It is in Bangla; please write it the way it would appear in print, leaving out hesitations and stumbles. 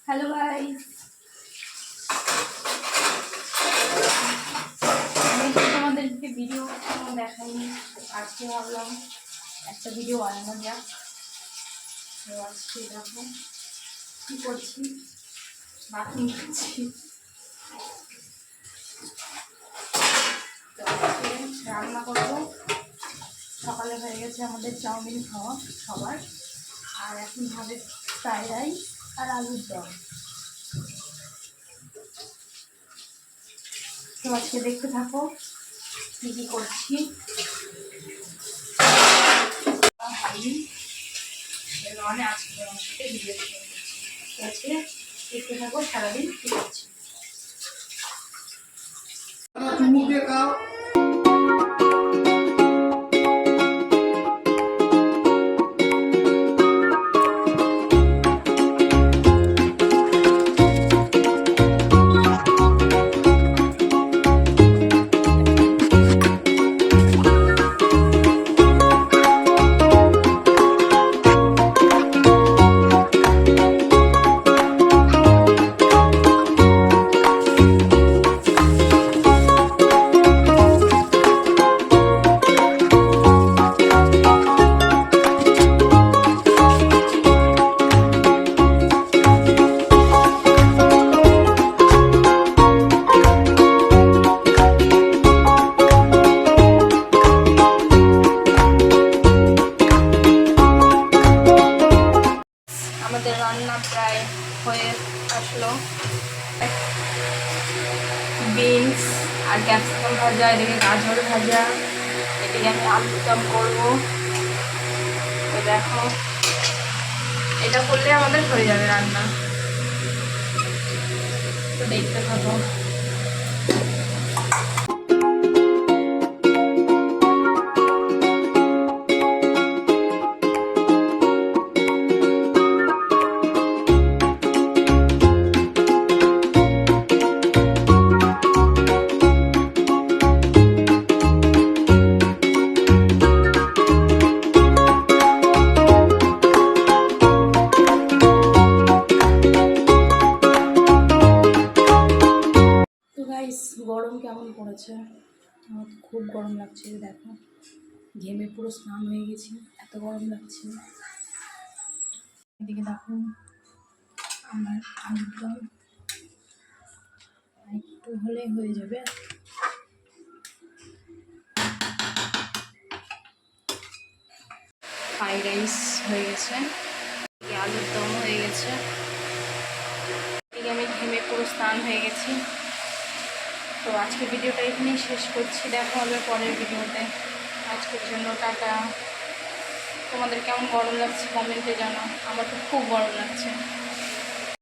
হ্যালো গাইস, আমি তো তোমাদেরকে ভিডিও দেখাইনি। আজকে ভাবলাম একটা ভিডিও বানানো যাক। তো আজকে দেখো কী করছি, বাথরুম করছি। তো আজকে রান্না করবো। সকালে হয়ে গেছে আমাদের চাউমিন খাওয়া সবার, আর এখন হবে ফ্রাইড রাইস আর আলুর দম। তো আজকে দেখতে থাকো কী কী করছি। আজকে আমার সাথে ভিডিও আজকে দেখতে থাকো সারাদিন কী করছি। আমাদের রান্না প্রায় হয়ে আসলো। বিনস আর ক্যাপসিকাম ভাজা, এদিকে গাজর ভাজা, এদিকে আমি আলুর দম করবো। তো দেখো, এটা করলে আমাদের হয়ে যাবে রান্না। তো দেখতে থাকো। গরম কেমন পড়েছে? আমার তো খুব গরম লাগছে। দেখো, ঘেমে পুরো স্নান হয়ে গেছি, এত গরম লাগছে। এদিকে দেখো আমার আলুর দম একটু হলেই হয়ে যাবে। ফ্রাইড রাইস হয়ে গেছে, আলুর দম হয়ে গেছে। এদিকে আমি ঘেমে পুরো স্নান হয়ে গেছি। তো আজকে ভিডিওটা এখানেই শেষ করছি। দেখা হবে পরের ভিডিওতে। আজকের জন্য টাটা। তোমাদের কেমন গরম লাগছে কমেন্টে জানাও। আমার তো খুব গরম লাগছে।